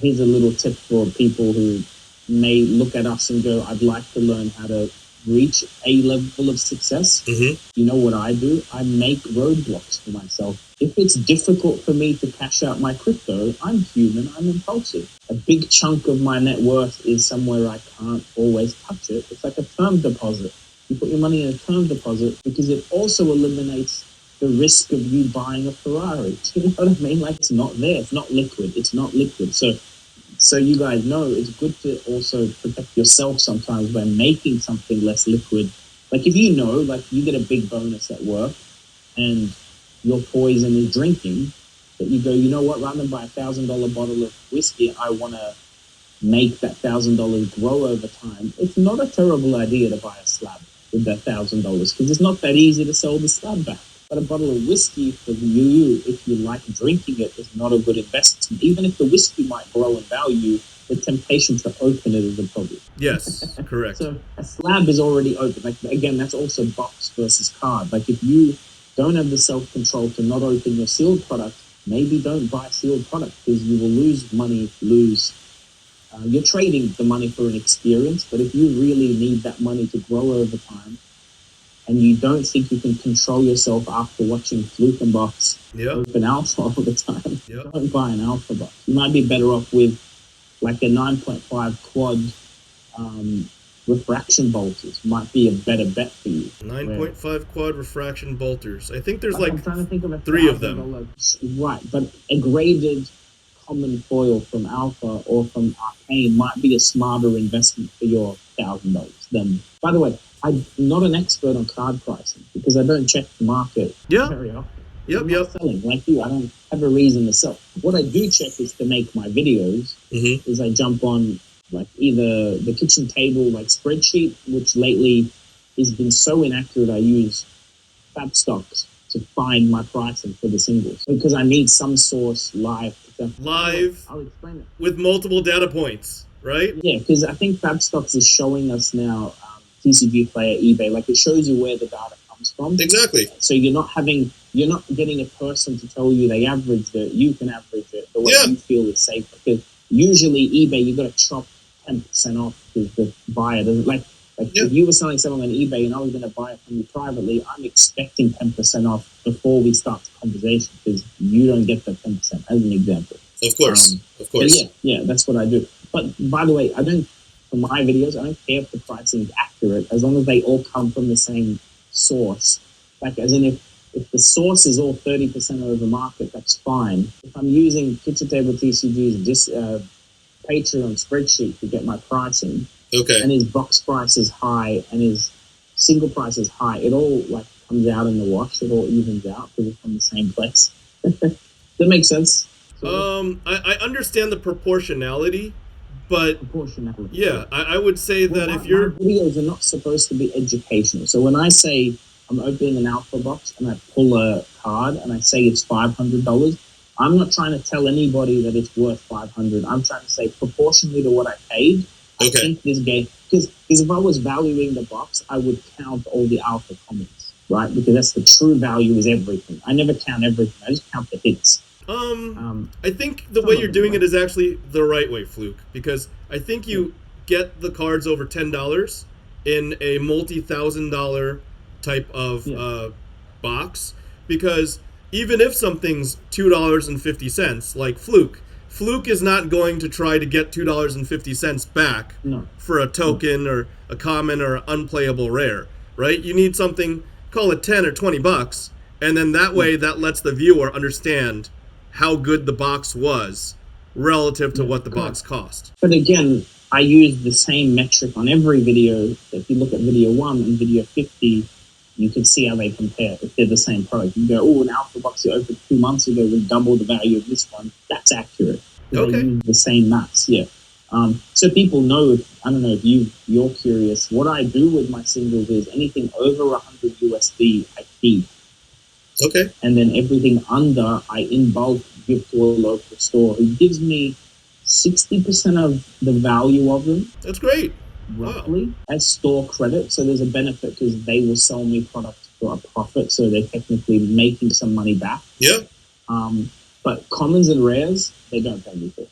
here's a little tip for people who may look at us and go, I'd like to learn how to reach a level of success. You know what I do? I make roadblocks for myself. If it's difficult for me to cash out my crypto, I'm human, I'm impulsive. A big chunk of my net worth is somewhere I can't always touch it. It's like a term deposit. You put your money in a term deposit because it also eliminates the risk of you buying a Ferrari. Do you know what I mean? Like, it's not there. It's not liquid. It's not liquid. So you guys know it's good to also protect yourself sometimes by making something less liquid. Like, if you know, like, you get a big bonus at work and your poison is drinking, that you go, you know what, rather than buy $1,000 bottle of whiskey, I want to make that $1,000 grow over time. It's not a terrible idea to buy a slab with that $1,000 because it's not that easy to sell the slab back. But a bottle of whiskey for you, if you like drinking it, is not a good investment. Even if the whiskey might grow in value, the temptation to open it is a problem. Yes, correct. So a slab is already open. Like, again, that's also box versus card. Like, if you don't have the self-control to not open your sealed product, maybe don't buy sealed product because you will lose money, you're trading the money for an experience. But if you really need that money to grow over time, and you don't think you can control yourself after watching Fluke and Box open alpha all the time, don't buy an alpha box. You might be better off with like a 9.5 quad refraction bolters. Might be a better bet for you. 9.5 quad refraction bolters. I think there's I'm trying to think of 3 of them. Right, but a graded common foil from Alpha or from Arcane might be a smarter investment for your $1,000 than. By the way, I'm not an expert on card pricing because I don't check the market very often. I'm not selling like you. I don't have a reason to sell. What I do check is to make my videos. Is I jump on like either the kitchen table like spreadsheet, which lately has been so inaccurate. I use FaB stocks to find my pricing for the singles because I need some source live. I'll explain it with multiple data points, right? Yeah, because I think FaB stocks is showing us now. TCG Player, eBay, like it shows you where the data comes from. Exactly. So you're not getting a person to tell you they averaged it. You can average it the way you feel is safe. Because usually eBay, you got to chop 10% off because the buyer doesn't like. If you were selling something on eBay and I was going to buy it from you privately, I'm expecting 10% off before we start the conversation because you don't get the 10% as an example. Of course. Yeah, that's what I do. But by the way, for my videos, I don't care if the pricing is accurate as long as they all come from the same source. Like, as in, if the source is all 30% over market, that's fine. If I'm using kitchen table TCG's Patreon spreadsheet to get my pricing, and his box price is high and his single price is high, it all like comes out in the wash. It all evens out because it's from the same place. That makes sense. I understand the proportionality. But yeah, I would say that if your videos are not supposed to be educational. So when I say I'm opening an alpha box and I pull a card and I say it's $500, I'm not trying to tell anybody that it's worth $500. I'm trying to say proportionally to what I paid. I think this game because if I was valuing the box, I would count all the alpha comments, right? Because that's the true value is everything. I never count everything. I just count the hits. I think the way you're doing it is actually the right way, Fluke, because I think you get the cards over $10 in a multi-$1,000 type of box, because even if something's $2.50, like Fluke is not going to try to get $2.50 back for a token or a common or an unplayable rare, right? You need something, call it 10 or 20 bucks, and then that way that lets the viewer understand how good the box was relative to what the box cost. But again, I use the same metric on every video. If you look at video 1 and video 50, you can see how they compare if they're the same product. You go, an alpha box you opened 2 months ago with double the value of this one. That's accurate. They use the same maths, so people know, I don't know if you're curious, what I do with my singles is anything over 100 USD, I keep. And then everything under, I in bulk give to a local store who gives me 60% of the value of them. That's great. Roughly, as store credit. So there's a benefit because they will sell me product for a profit. So they're technically making some money back. But commons and rares, they don't pay me for.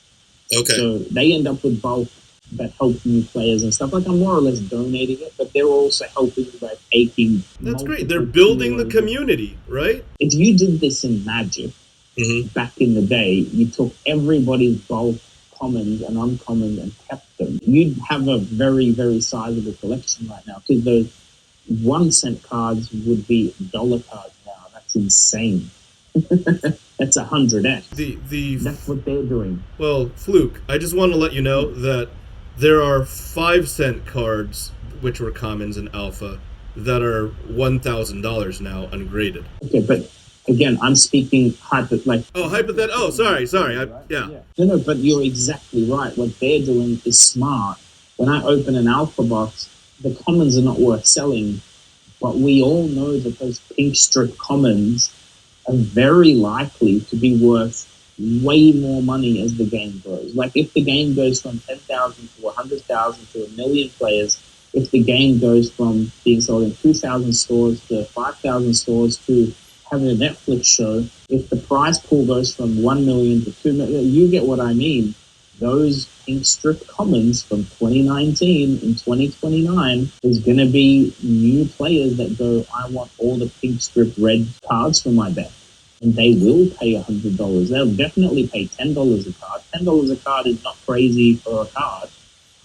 Okay. So they end up with bulk that help new players and stuff. Like, I'm more or less donating it, but they're also helping by taking. That's great. They're building the community, right? If you did this in Magic back in the day, you took everybody's bulk commons and uncommons and kept them, you'd have a very, very sizable collection right now, because those 1 cent cards would be dollar cards now. That's insane. That's 100x. That's what they're doing. Well, Fluke, I just want to let you know that there are 5 cent cards, which were commons in Alpha, that are $1,000 now ungraded. Okay, but again, I'm speaking hypothetical. Oh, sorry. Yeah. No, but you're exactly right. What they're doing is smart. When I open an Alpha box, the commons are not worth selling, but we all know that those pink strip commons are very likely to be worth way more money as the game grows. Like, if the game goes from 10,000 to 100,000 to 1 million players, if the game goes from being sold in 2,000 stores to 5,000 stores to having a Netflix show, if the prize pool goes from 1 million to 2 million, you get what I mean. Those pink strip commons from 2019 in 2029 is going to be new players that go, I want all the pink strip red cards for my deck. And they will pay $100. They'll definitely pay $10 a card. $10 a card is not crazy for a card,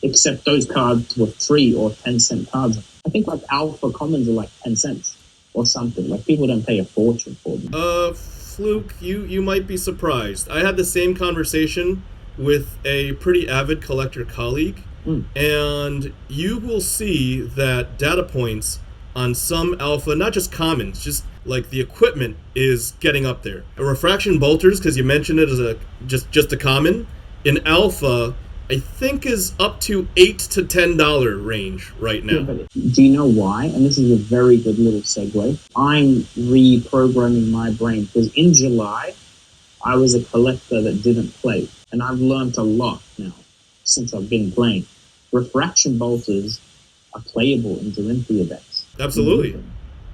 except those cards were 3 or 10-cent cards. I think like Alpha commons are like 10 cents or something. Like, people don't pay a fortune for them. Fluke, you might be surprised. I had the same conversation with a pretty avid collector colleague, and you will see that data points on some Alpha, not just commons, just like the equipment is getting up there. A refraction bolters, because you mentioned it as a just a common, in Alpha, I think is up to $8 to $10 range right now. Yeah, but do you know why? And this is a very good little segue. I'm reprogramming my brain, because in July, I was a collector that didn't play. And I've learned a lot now since I've been playing. Refraction bolters are playable in Dorinthia decks. Absolutely.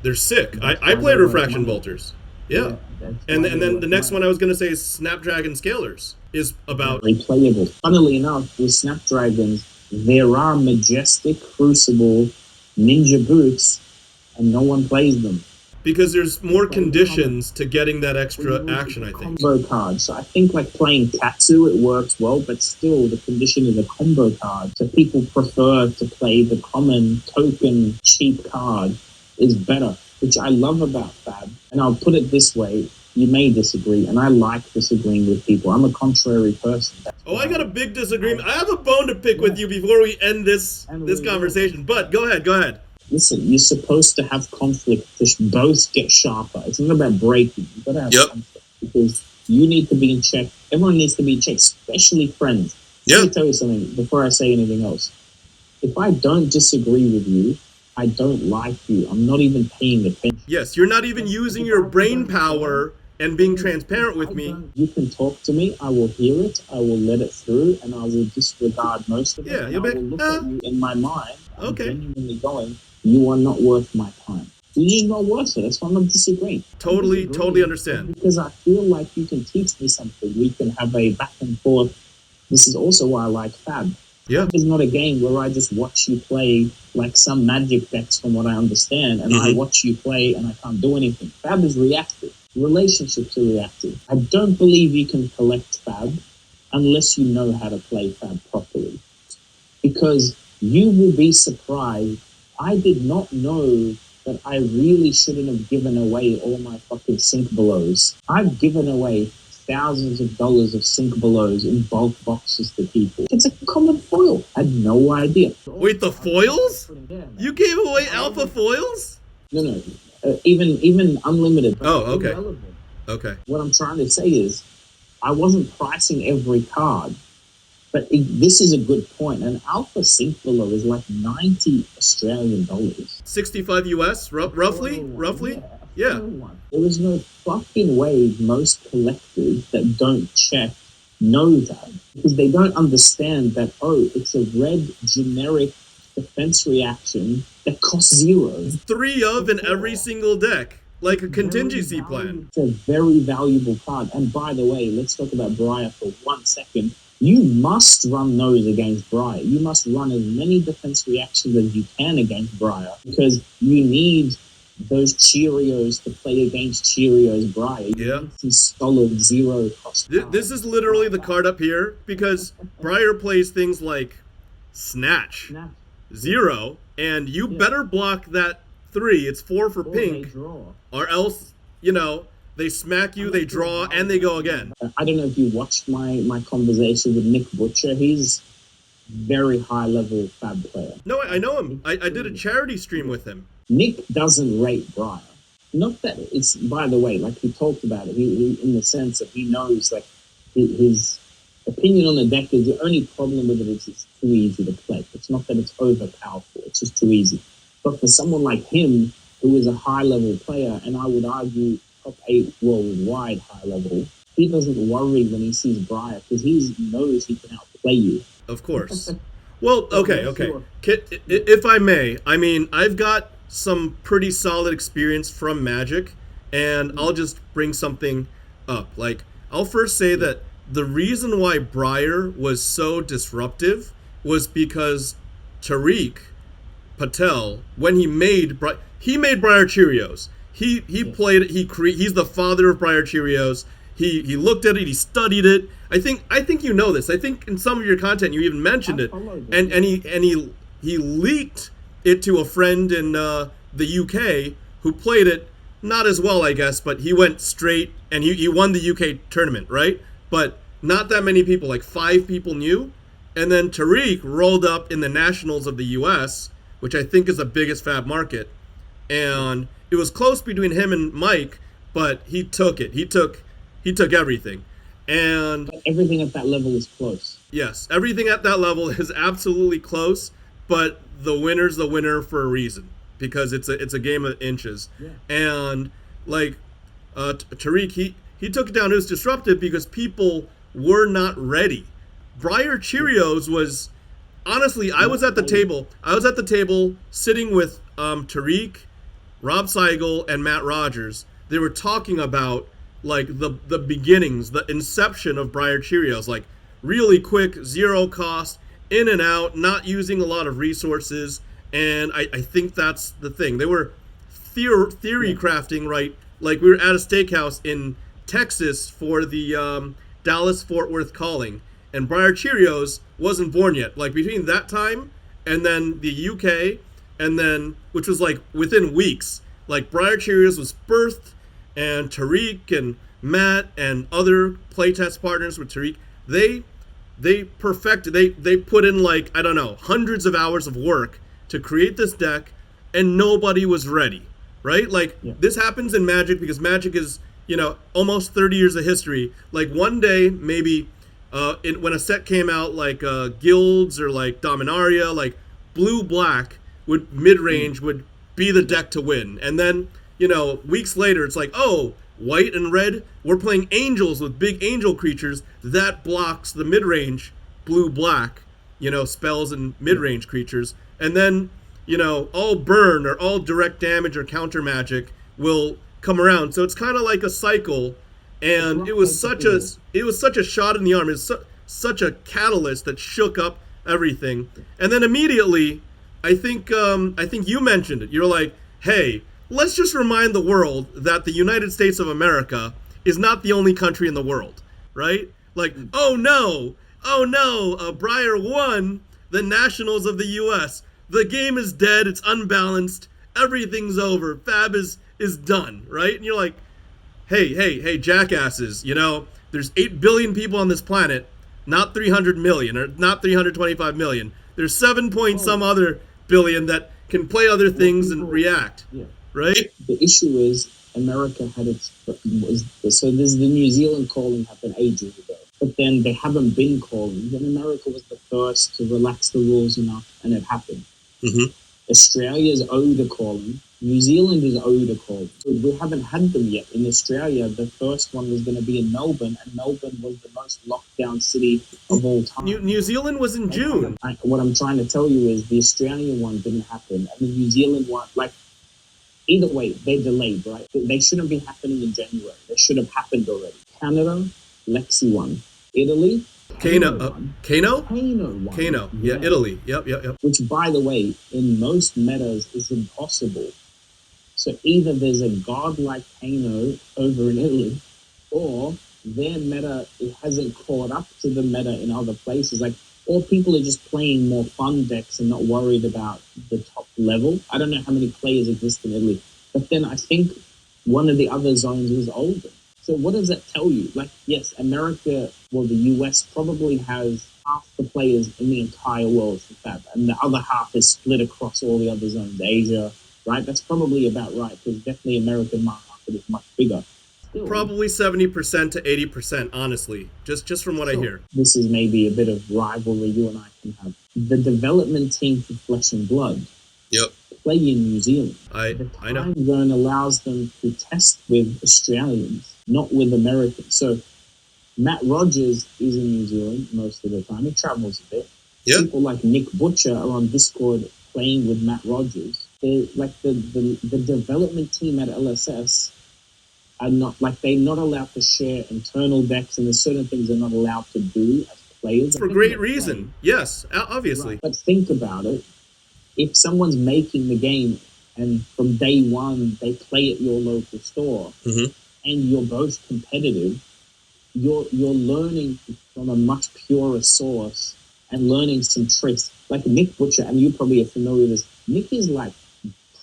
They're sick. I played refraction bolters. Yeah. And then the next one I was going to say is Snapdragon Scalers is about... replayable. Funnily enough, with Snapdragons, there are Majestic, Crucible, Ninja Boots, and no one plays them. Because there's more conditions to getting that extra action, I think. Combo card. So I think like playing Katsu, it works well, but still the condition is a combo card. So people prefer to play the common token cheap card is better, which I love about FaB. And I'll put it this way, you may disagree, and I like disagreeing with people. I'm a contrary person. I got a big disagreement. I have a bone to pick with you before we end this conversation, but go ahead. Listen, you're supposed to have conflict to both get sharper. It's not about breaking. You've got to have conflict, because you need to be in check. Everyone needs to be in check, especially friends. Let me tell you something before I say anything else. If I don't disagree with you, I don't like you. I'm not even paying attention. Yes, you're not even using your brain power and being transparent with me. You can talk to me. I will hear it. I will let it through, and I will disregard most of it. Yeah, I will look at you in my mind. I'm genuinely going, you are not worth my time. You're just not worth it. That's why I'm not disagreeing. Totally understand. Because I feel like you can teach me something. We can have a back and forth. This is also why I like FaB. Yeah. FaB is not a game where I just watch you play like some Magic decks, from what I understand, and I watch you play and I can't do anything. FaB is reactive. Relationships are reactive. I don't believe you can collect FaB unless you know how to play FaB properly. Because you will be surprised. I did not know that I really shouldn't have given away all my fucking sink belows. I've given away thousands of dollars of sink belows in bulk boxes to people. It's a common foil. I had no idea. Wait, the foils? You gave away alpha foils? No. Even unlimited. Oh, okay. Okay. What I'm trying to say is, I wasn't pricing every card. But this is a good point. An alpha sink below is like 90 Australian dollars. 65 US, roughly? Yeah. There is no fucking way most collectors that don't check know that. Because they don't understand that, it's a red generic defense reaction that costs 0. 3 of in every single deck. Like a contingency plan. It's a very valuable card. And by the way, let's talk about Briar for 1 second. You must run those against Briar. You must run as many defense reactions as you can against Briar, because you need those Cheerios to play against Cheerios Briar. You need some solid zero cost. This is literally the card up here, because Briar plays things like Snatch, zero, and you better block that 3. It's 4 for pink, or else, you know, they smack you, they draw, and they go again. I don't know if you watched my conversation with Nick Butcher. He's very high-level FaB player. No, I know him. I did a charity stream with him. Nick doesn't rate Briar. Not that it's, by the way, like he talked about it, he in the sense that he knows, like, his opinion on the deck is the only problem with it is it's too easy to play. It's not that it's overpowerful, it's just too easy. But for someone like him, who is a high-level player, and I would argue top 8 worldwide high level, he doesn't worry when he sees Briar, because he knows he can outplay you. Of course. Well, okay. If I may, I mean, I've got some pretty solid experience from Magic, and I'll just bring something up. Like, I'll first say that the reason why Briar was so disruptive was because Tariq Patel, when he made Briar Cheerios. He played it. He's the father of Briar Cheerios. He looked at it. He studied it. I think you know this. I think in some of your content you even mentioned it. And he leaked it to a friend in the UK who played it not as well, I guess, but he went straight and he won the UK tournament, right? But not that many people, like 5 people knew. And then Tariq rolled up in the nationals of the US, which I think is the biggest FaB market, and it was close between him and Mike, but he took it. He took everything. And everything at that level is close. Yes, everything at that level is absolutely close, but the winner's the winner for a reason, because it's a game of inches. Yeah. And like Tariq, he took it down. It was disruptive because people were not ready. Briar Cheerios was, honestly, I was at the table sitting with Tariq, Rob Seigel, and Matt Rogers. They were talking about like the beginnings, the inception of Briar Cheerios, like really quick, zero cost, in and out, not using a lot of resources. And I think that's the thing. They were theory crafting, right? Like we were at a steakhouse in Texas for the Dallas-Fort Worth calling, and Briar Cheerios wasn't born yet. Like between that time and then the UK, and then, which was like within weeks, like Briar Cheerios was birthed, and Tariq and Matt and other playtest partners with Tariq, they perfected, they put in like, I don't know, hundreds of hours of work to create this deck, and nobody was ready, right? Like this happens in Magic because Magic is, you know, almost 30 years of history. Like one day, maybe when a set came out like Guilds or like Dominaria, like blue-black would mid-range would be the deck to win. And then, you know, weeks later, it's like, oh, white and red, we're playing angels with big angel creatures. That blocks the mid-range blue-black, you know, spells and mid-range creatures. And then, you know, all burn or all direct damage or counter magic will come around. So it's kind of like a cycle. And it was such a shot in the arm. It's such a catalyst that shook up everything. And then immediately, I think you mentioned it. You're like, hey, let's just remind the world that the United States of America is not the only country in the world, right? Like, oh no, Briar won the Nationals of the U.S. The game is dead. It's unbalanced. Everything's over. FaB is done, right? And you're like, hey, jackasses, you know, there's 8 billion people on this planet, not 300 million or not 325 million. There's 7 point some other billion that can play other things and react, right? The issue is America had so there's the New Zealand calling happened ages ago, but then they haven't been calling. Then America was the first to relax the rules enough, and it happened. Mm-hmm. Australia's owed a calling. New Zealand is owed a calling. We haven't had them yet. In Australia, the first one was going to be in Melbourne, and Melbourne was the most locked down city of all time. New Zealand was in June. What I'm trying to tell you is the Australian one didn't happen, and the New Zealand one, like, either way, they delayed, right? They shouldn't be happening in January. They should have happened already. Canada, Lexi won. Italy, Kano? Kano one. Kano. Yeah, Italy. Yep. Which, by the way, in most metas is impossible. So either there's a god like Kano over in Italy, or their meta, it hasn't caught up to the meta in other places. Like, or people are just playing more fun decks and not worried about the top level. I don't know how many players exist in Italy, but then I think one of the other zones was older. So what does that tell you? Like, yes, America, well, the US probably has half the players in the entire world for FaB, and the other half is split across all the other zones, Asia, right? That's probably about right, because definitely American market is much bigger. Still, probably 70% to 80%, honestly, just from what I hear. This is maybe a bit of rivalry you and I can have. The development team for Flesh and Blood play in New Zealand. I know. The time zone allows them to test with Australians, not with Americans. So Matt Rogers is in New Zealand most of the time. He travels a bit. People like Nick Butcher are on Discord playing with Matt Rogers. They're like the development team at LSS are not, like, they're not allowed to share internal decks, and there's certain things they're not allowed to do as players. For great reason. Yes, obviously. Right. But think about it. If someone's making the game and from day one they play at your local store and you're both competitive, you're learning from a much purer source and learning some tricks. Like Nick Butcher, and you probably are familiar with this, Nick is like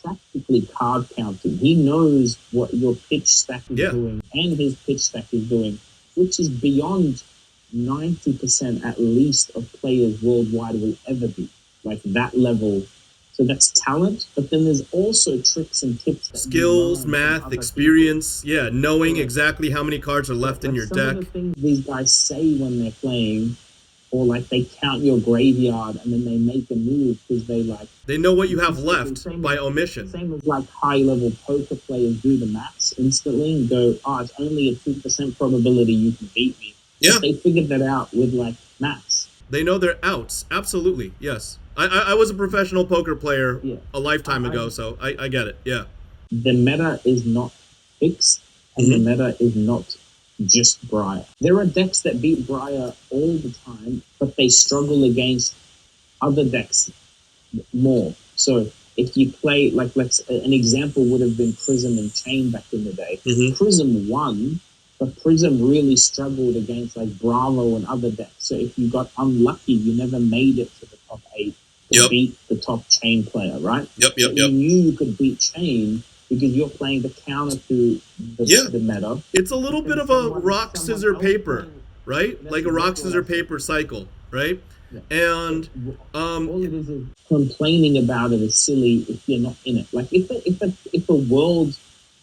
practically card counting. He knows what your pitch stack is doing and his pitch stack is doing, which is beyond 90% at least of players worldwide will ever be. Like that level. So that's talent, but then there's also tricks and tips. Skills, math, experience, knowing exactly how many cards are left in your deck. Some of the things these guys say when they're playing, or like they count your graveyard and then they make a move because they know what you have left by omission. Same as like high-level poker players do the maths instantly and go, it's only a 2% probability you can beat me. Yeah. But they figured that out with like maths. They know their outs. Absolutely, yes. I was a professional poker player a lifetime ago, so I get it, yeah. The meta is not fixed, and the meta is not just Briar. There are decks that beat Briar all the time, but they struggle against other decks more. So if you play, like, an example would have been Prism and Chain back in the day. Prism won, but Prism really struggled against like Bravo and other decks. So if you got unlucky, you never made it to the top 8 to beat the top Chain player, right? You knew you could beat Chain because you're playing the counter to the meta. It's a little bit of a rock, scissor, paper, right? Like a rock, scissor, paper cycle, right? And all it is complaining about it is silly if you're not in it. Like if a world,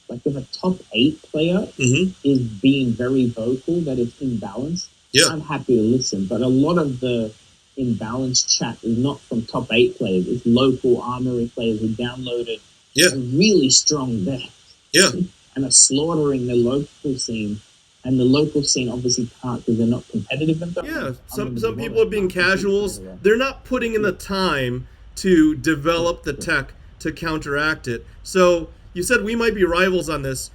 like if a top 8 player is being very vocal that it's imbalanced, I'm happy to listen. But a lot of the imbalanced chat is not from top 8 players. It's local armory players who downloaded a really strong deck and are slaughtering the local scene. And the local scene obviously can't because they're not competitive enough. Some people are being casuals. They're not putting in the time to develop the tech to counteract it. So you said we might be rivals on this,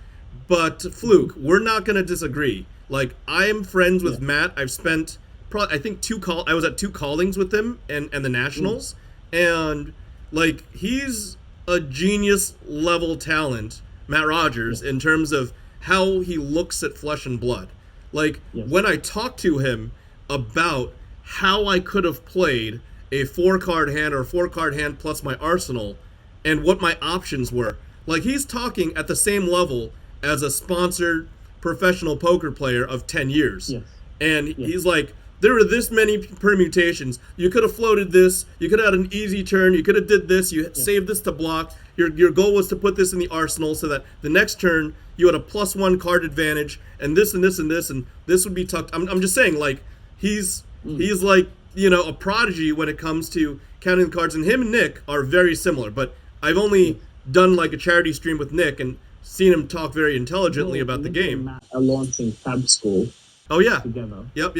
but Fluke, we're not going to disagree. Like, I am friends with Matt. I've spent I think I was at 2 callings with him and the Nationals, and like he's a genius level talent, Matt Rogers, in terms of how he looks at Flesh and Blood. Like when I talked to him about how I could have played a 4-card hand or a 4-card hand plus my arsenal and what my options were, like he's talking at the same level as a sponsored professional poker player of 10 years. And he's like, there are this many permutations. You could have floated this. You could have had an easy turn. You could have did this. You saved this to block. Your goal was to put this in the arsenal so that the next turn you had a +1 card advantage, and this and this and this, and this would be tucked. I'm just saying, like, he's like, a prodigy when it comes to counting the cards, and him and Nick are very similar. But I've only done like a charity stream with Nick and seen him talk very intelligently about the game. And Matt are launching FaB School. Oh yeah. Together. Yep.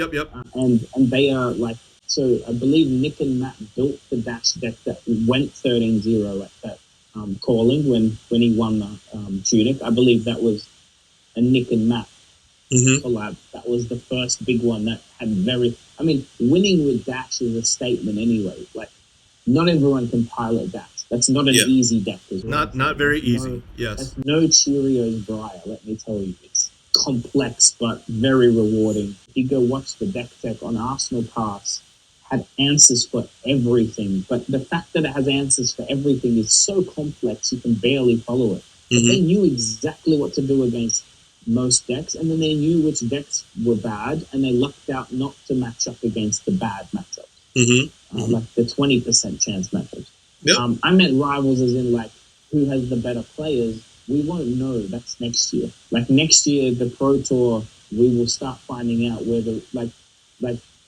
And they are like, so I believe Nick and Matt built the dash deck that went 13-0 at that calling when he won the Tunic. I believe that was a Nick and Matt collab. That was the first big one that had I mean, winning with dash is a statement anyway. Like, not everyone can pilot dash. That's not an easy deck as well. Not very easy. No, yes. That's no Cheerios Briar, let me tell you. It's complex but very rewarding. If you go watch the deck tech on Arsenal Pass, had answers for everything. But the fact that it has answers for everything is so complex you can barely follow it. But they knew exactly what to do against most decks, and then they knew which decks were bad, and they lucked out not to match up against the bad matchup. Like the 20% chance matchup. Yep. I meant rivals as in like who has the better players. We won't know. That's next year. Like next year, the Pro Tour, we will start finding out whether like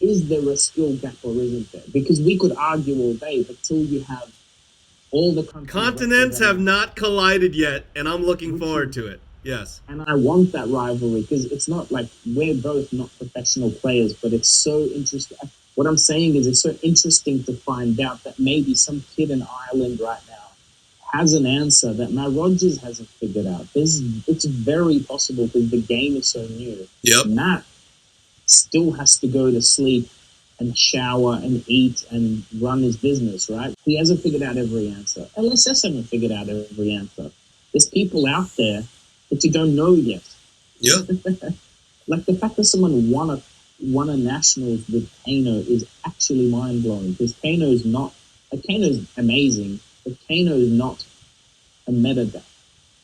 is there a skill gap or isn't there? Because we could argue all day, but till you have all the continents have not collided yet, and I'm looking forward to it. Yes. And I want that rivalry because it's not like we're both not professional players, but it's so interesting. What I'm saying is it's so interesting to find out that maybe some kid in Ireland right now has an answer that Matt Rogers hasn't figured out. It's very possible because the game is so new. Yep. Matt still has to go to sleep and shower and eat and run his business, right? He hasn't figured out every answer. LSS haven't figured out every answer. There's people out there that you don't know yet. Yeah. Like the fact that someone won a nationals with Kano is actually mind blowing because Kano's amazing, but Kano's not a meta deck.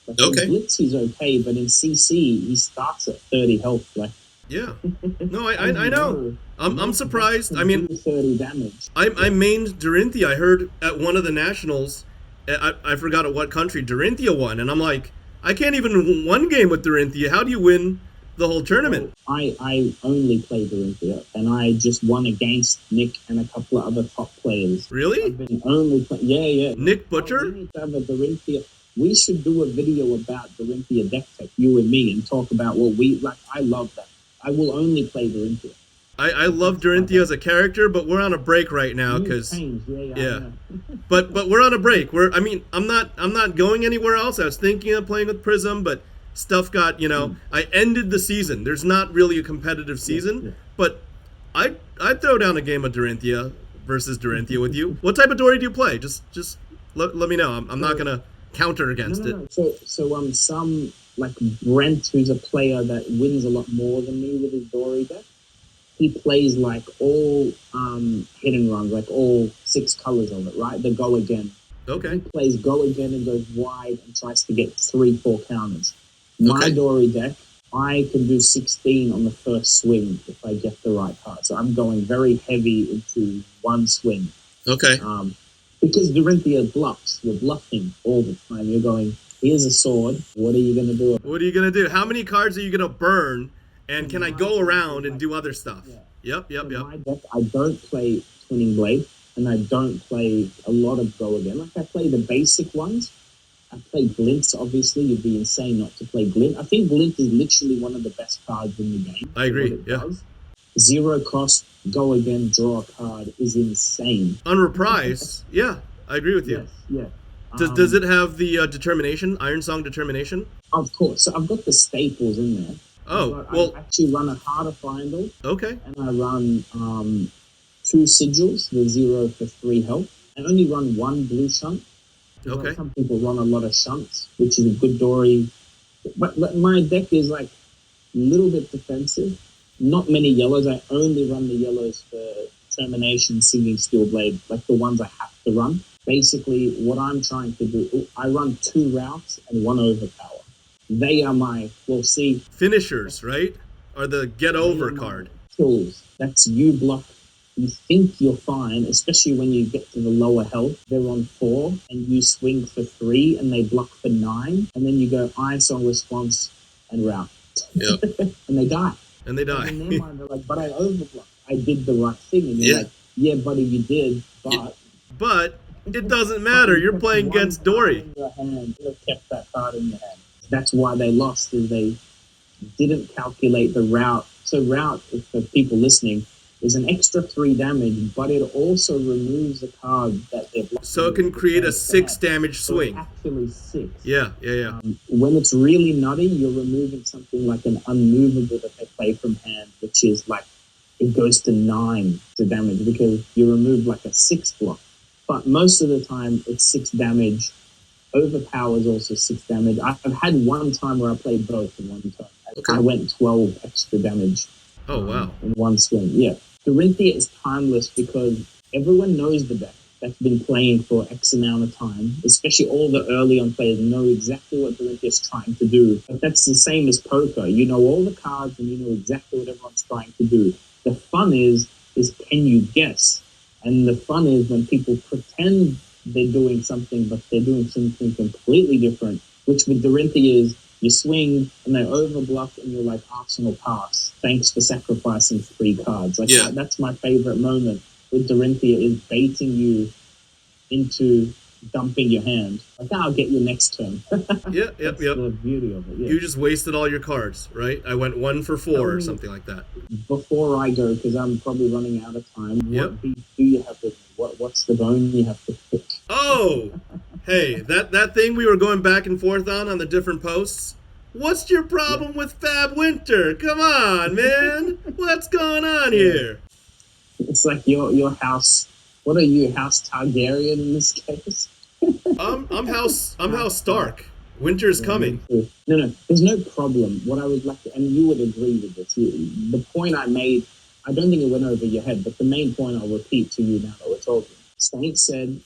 Like in Blitz he's okay, but in CC he starts at 30 health. Like yeah, no, I know. I'm surprised. I mean, 30 damage. I mained Dorinthia. I heard at one of the nationals, I forgot at what country Dorinthia won, and I'm like, I can't even win one game with Dorinthia. How do you win the whole tournament? I only play Dorinthia, and I just won against Nick and a couple of other top players. Really? I've been only yeah. Nick Butcher? We need to have a Dorinthia. We should do a video about Dorinthia deck tech, you and me, and talk about what we like. I love that. I will only play Dorinthia. I love Dorinthia as a character, but we're on a break right now because but we're on a break. I'm not going anywhere else. I was thinking of playing with Prism, but stuff got, I ended the season. There's not really a competitive season, but I'd throw down a game of Dorinthia versus Dorinthia with you. What type of Dory do you play? Just let me know. I'm not gonna counter against it. So some like Brent, who's a player that wins a lot more than me with his Dory deck. He plays like all hit and runs, like all 6 colors of it, right? The go again. Okay. He plays go again and goes wide and tries to get 3-4 counters. My Dory deck, I can do 16 on the first swing if I get the right card. So I'm going very heavy into one swing. Okay. Because Dorinthia bluffs. You're bluffing all the time. You're going, here's a sword. What are you going to do? What are you going to do? How many cards are you going to burn? And can I go around and do other stuff? Yeah. Yep. My deck, I don't play Twinning Blade, and I don't play a lot of Go Again. Like, I play the basic ones. I play Glints, obviously. You'd be insane not to play Glint. I think Glint is literally one of the best cards in the game. I agree, yeah. Does. 0 cost, Go Again, draw a card is insane. On Reprise, yeah, I agree with you. Yes, yeah. Does it have the Determination, Iron Song Determination? Of course. So I've got the staples in there. Oh, I actually run a Heart of Fyendal. Okay. And I run 2 Sigils, the 0 for 3 health. I only run 1 blue shunt. Okay. Some people run a lot of shunts, which is a good Dory. But my deck is like a little bit defensive. Not many yellows. I only run the yellows for Termination, Singing Steel Blade, like the ones I have to run. Basically, what I'm trying to do, I run 2 routes and 1 overpower. They are my, finishers, right? Or the get over card. Tools. That's you block. You think you're fine, especially when you get to the lower health. They're on 4, and you swing for 3, and they block for 9. And then you go Iron Song Response and route. Yep. And they die. And they die. And in their mind, they're like, but I overblocked. I did the right thing. And you're like, yeah, buddy, you did, but... Yeah. But it doesn't matter. You're playing against Dory. In your hand, you have kept that card in your hand. That's why they lost, is they didn't calculate the route. So route, for people listening, is an extra 3 damage, but it also removes the card that they're blocking. So it can create a 6 damage swing. So actually 6. Yeah. When it's really nutty, you're removing something like an unmovable that they play from hand, which is like, if it goes to 9 to damage because you remove like a 6 block. But most of the time, it's 6 damage. Overpower is also 6 damage. I've had one time where I played both in one turn. Okay. I went 12 extra damage. Oh, wow. In one swing. Yeah. Dorinthia is timeless because everyone knows the deck that's been playing for X amount of time, especially all the early on players know exactly what Dorinthia is trying to do. But that's the same as poker. You know all the cards and you know exactly what everyone's trying to do. The fun is can you guess? And the fun is when people pretend they're doing something, but they're doing something completely different, which with Dorinthia is you swing and they overbluff and you're like, Arsenal pass. Thanks for sacrificing 3 cards. Like that's my favorite moment with Dorinthia is baiting you into dumping your hand. Like, I'll get you next turn. That's the beauty of it. Yeah. You just wasted all your cards, right? I went 1 for 4 or something like that. Before I go, because I'm probably running out of time, what beef do you have with me? What's the bone you have to pick? Oh, hey, that thing we were going back and forth on the different posts. What's your problem with Fab Winter? Come on, man. What's going on here? It's like your house. What are you, House Targaryen in this case? I'm House Stark. Winter's coming. No, there's no problem. What I would like to, and you would agree with this. The point I made, I don't think it went over your head, but the main point I'll repeat to you now that we're talking. Saint said,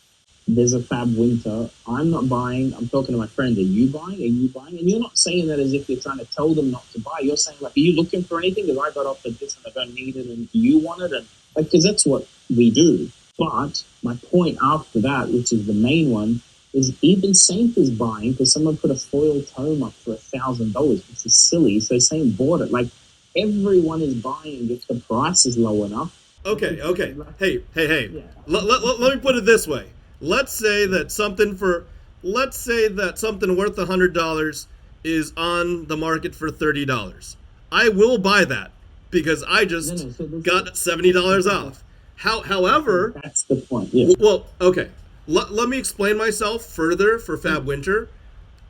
there's a Fab Winter. I'm not buying. I'm talking to my friend. Are you buying? Are you buying? And you're not saying that as if you're trying to tell them not to buy. You're saying, like, are you looking for anything? Because I got offered this and I don't need it, and do you want it? And like, because that's what we do. But my point after that, which is the main one, is even Saint is buying because someone put a foil tome up for $1,000, which is silly. So Saint bought it. Like, everyone is buying if the price is low enough. Okay. Hey. Yeah. Let me put it this way. Let's say that something worth $100 is on the market for $30. I will buy that because I just got $70 off. However, that's the point. Yeah. Well, okay. Let me explain myself further for Fab Winter.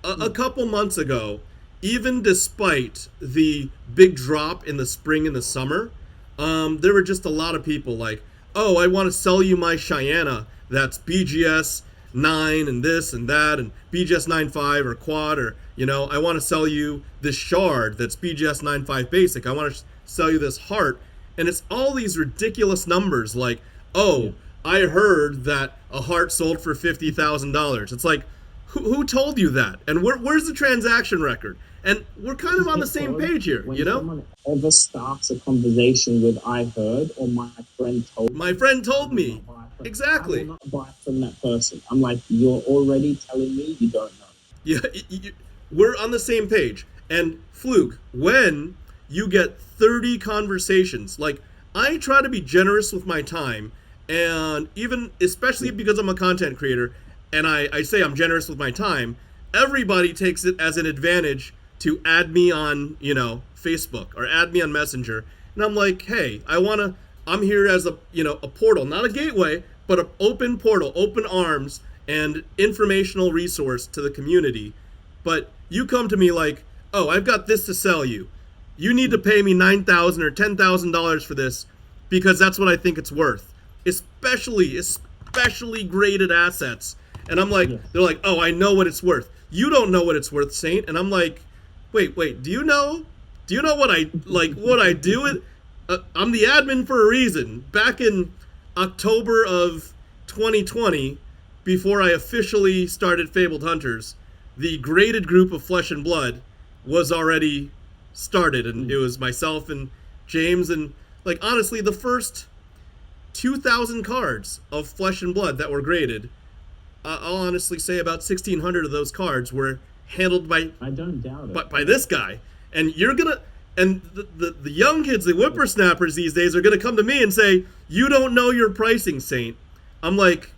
A couple months ago, even despite the big drop in the spring and the summer, there were just a lot of people like, oh, I want to sell you my Cheyenne that's BGS 9 and this and that and BGS 9.5 or quad, or, I want to sell you this shard that's BGS 9.5 basic. I want to sell you this heart. And it's all these ridiculous numbers like, oh, I heard that a heart sold for $50,000. It's like, who told you that? And where's the transaction record? And we're kind of on the same page here, when someone ever starts a conversation with I heard or my friend told me. My friend told me. Exactly. I will not buy from that person. I'm like, you're already telling me you don't know. Yeah, we're on the same page. And Fluke, when you get 30 conversations, like, I try to be generous with my time, and especially because I'm a content creator, and I say I'm generous with my time, everybody takes it as an advantage to add me on, Facebook or add me on Messenger. And I'm like, hey, I'm here as a portal, not a gateway, but an open portal, open arms, and informational resource to the community. But you come to me like, oh, I've got this to sell you. You need to pay me $9,000 or $10,000 for this because that's what I think it's worth. Especially graded assets. And I'm like, they're like, oh, I know what it's worth. You don't know what it's worth, Saint. And I'm like, wait, do you know what I do? I'm the admin for a reason. Back in October of 2020, before I officially started FaBled Hunters, the graded group of Flesh and Blood was already started, and it was myself and James, and like, honestly, the first 2,000 cards of Flesh and Blood that were graded, I'll honestly say about 1,600 of those cards were handled by, I don't doubt it, by this guy. And the young kids, the whippersnappers these days, are gonna come to me and say, you don't know your pricing, Saint. I'm like,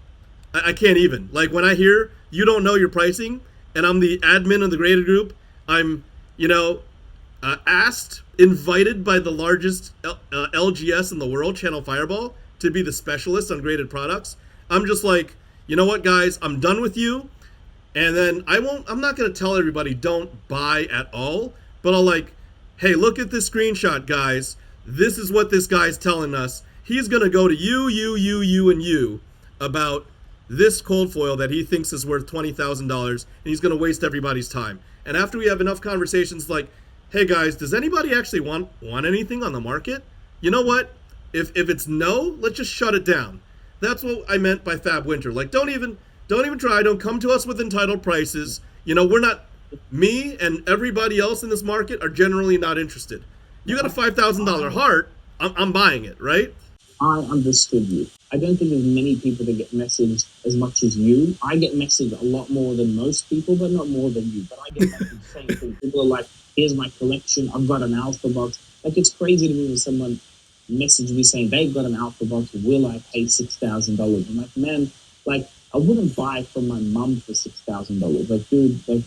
I can't even. Like, when I hear you don't know your pricing, and I'm the admin of the graded group, I'm invited by the largest LGS in the world, Channel Fireball, to be the specialist on graded products. I'm just like, you know what, guys, I'm done with you. And then I'm not going to tell everybody don't buy at all, but I'll like, hey, look at this screenshot, guys. this is what this guy's telling us. He's going to go to you, and you about this cold foil that he thinks is worth $20,000, and he's going to waste everybody's time. And after we have enough conversations like, hey guys, does anybody actually want anything on the market? You know what? If it's no, let's just shut it down. That's what I meant by FaB Winter. Like, don't even try. Don't come to us with entitled prices. You know, we're not, me and everybody else in this market are generally not interested. You got a $5,000 heart, I'm buying it, right? I understood you. I don't think there's many people that get messaged as much as you. I get messaged a lot more than most people, but not more than you. But I get messaged the same thing. People are like, here's my collection. I've got an alpha box. Like, it's crazy to me when someone messaged me saying they've got an alpha box. Will I pay $6,000? I'm like, man, like, I wouldn't buy from my mum for $6,000. Like, dude, like,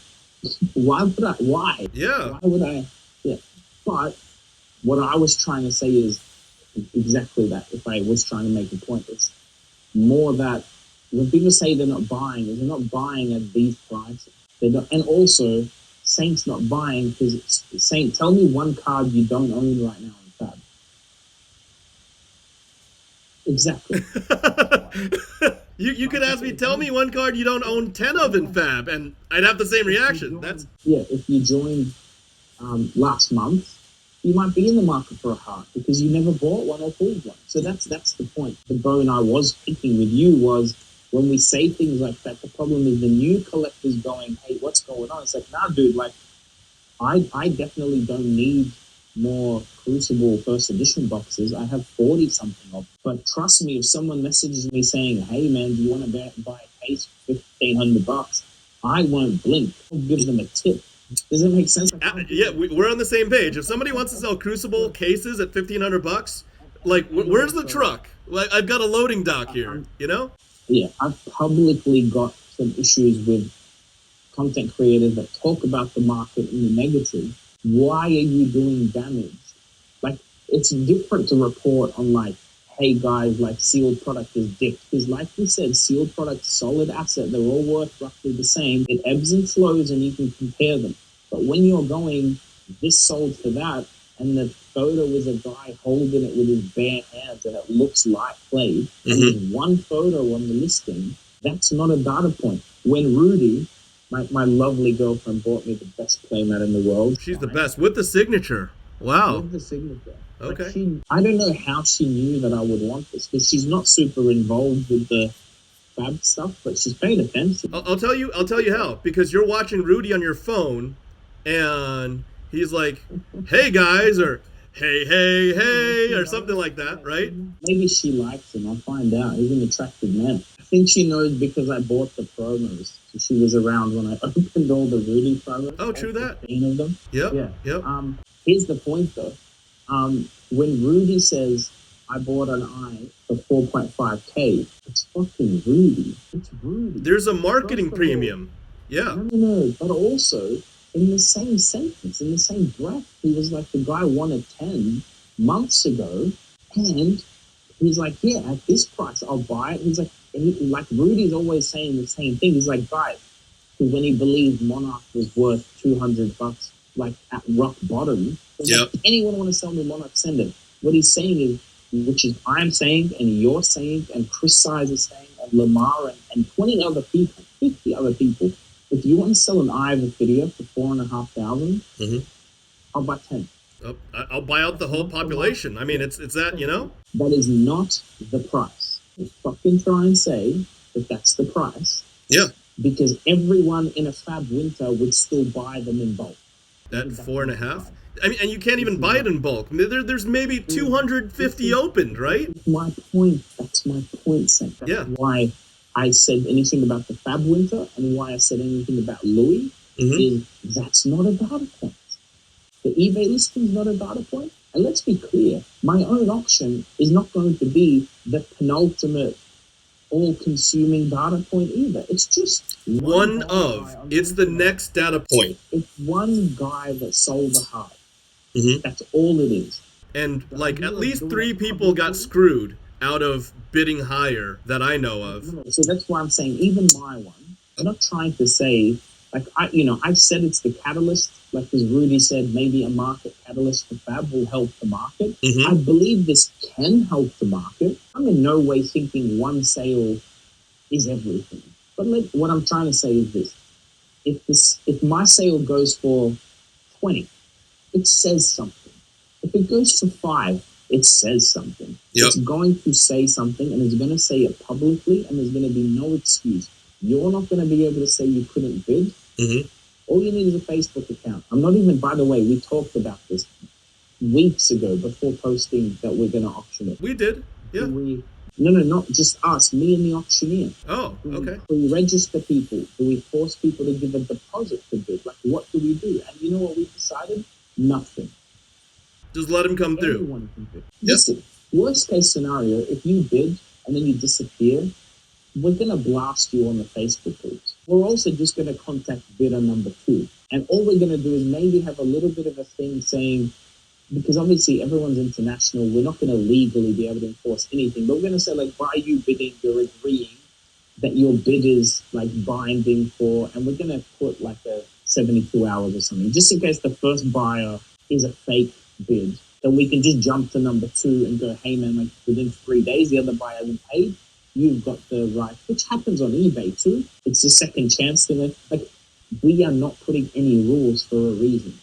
why would I? Why? Yeah. Why would I? Yeah. But what I was trying to say is exactly that. If I was trying to make a point, it's more that when people say they're not buying, they're not buying at these prices. They don't, and also, Saint's not buying because Saint, tell me one card you don't own right now in FaB. Exactly. You could ask me, tell me one card you don't own 10 of in FaB, and I'd have the same reaction. If you joined last month, you might be in the market for a heart because you never bought one or pulled one. So that's the point. The bone I was picking with you was when we say things like that, the problem is the new collectors going, hey, what's going on? It's like, nah, dude, like, I definitely don't need more Crucible first edition boxes. I have 40 something of them. But trust me, if someone messages me saying, hey man, do you want to buy a case for $1,500? I won't blink. I'll give them a tip. Does it make sense? Yeah, we're on the same page. If somebody wants to sell Crucible cases at $1,500, like, where's the truck? Like, I've got a loading dock here, you know? Yeah, I've publicly got some issues with content creators that talk about the market in the negative. Why are you doing damage? Like, it's different to report on, like, hey guys, like, sealed product is dick. Because like we said, sealed product, solid asset, they're all worth roughly the same. It ebbs and flows and you can compare them. But when you're going, this sold for that, and the photo is a guy holding it with his bare hands and it looks light played, and there's one photo on the listing, that's not a data point. When Rudy, my lovely girlfriend, bought me the best playmat in the world. She's the best, with the signature. Wow. With the signature. Okay. Like, I don't know how she knew that I would want this, because she's not super involved with the FaB stuff, but she's paying attention. I'll tell you how. Because you're watching Rudy on your phone, and he's like, "Hey guys," or "Hey," or something like that, right? Maybe she likes him. I'll find out. He's an attractive man. I think she knows because I bought the promos. So she was around when I opened all the Rudy promos. Oh, true that. 15 of them. Yep. Here's the point though. When Rudy says, I bought an eye for 4.5K, it's fucking Rudy. It's Rudy. There's a marketing premium. Yeah. No. But also, in the same sentence, in the same breath, he was like, the guy wanted 10 months ago, and he's like, yeah, at this price, I'll buy it. He's like, Rudy's always saying the same thing. He's like, guys, when he believed Monarch was worth $200, like at rock bottom, like, anyone want to sell me Monarch, send it. What he's saying is, which is I'm saying, and you're saying, and Chris Size is saying, and Lamar, and 20 other people, 50 other people, if you want to sell an eye of a video for $4,500, I'll buy 10. I'll buy out the whole population. I mean, it's that, you know? That is not the price. You fucking try and say that that's the price. Yeah. Because everyone in a FaB Winter would still buy them in bulk. At 4.5? I mean, and you can't even buy it in bulk. There's maybe 250 opened, right? My point. That's my point, Sam. That's why I said anything about the FaB Winter and why I said anything about Louis is that's not a data point. The eBay listing is not a data point. And let's be clear, my own auction is not going to be the penultimate all-consuming data point either. It's just one of. It's the next data point. It's one guy that sold the heart. That's all it is. And like at least 3 people got screwed out of bidding higher that I know of. So that's why I'm saying even my one, I'm not trying to say Like I've said it's the catalyst. Like as Rudy said, maybe a market catalyst for FaB will help the market. I believe this can help the market. I'm in no way thinking one sale is everything. But what I'm trying to say is this: if my sale goes for 20, it says something. If it goes for 5, it says something. Yep. It's going to say something, and it's going to say it publicly, and there's going to be no excuse. You're not going to be able to say you couldn't bid. All you need is a Facebook account. I'm not even, by the way, we talked about this weeks ago before posting that we're going to auction it. We did, yeah. No, not just us, me and the auctioneer. Oh, okay. Do we register people? Do we force people to give a deposit to bid? Like, what do we do? And you know what we decided? Nothing. Just let them come through. Anyone can bid. Listen, worst case scenario, if you bid and then you disappear, we're going to blast you on the Facebook groups. We're also just going to contact bidder number 2. And all we're going to do is maybe have a little bit of a thing saying, because obviously everyone's international, we're not going to legally be able to enforce anything, but we're going to say, like, by you bidding, you're agreeing that your bid is, like, binding for, and we're going to put, like, a 72 hours or something, just in case the first buyer is a fake bid. Then we can just jump to number 2 and go, hey, man, like, within 3 days, the other buyer hasn't paid. You've got the right, which happens on eBay too. It's a second chance thing. Like, we are not putting any rules for a reason.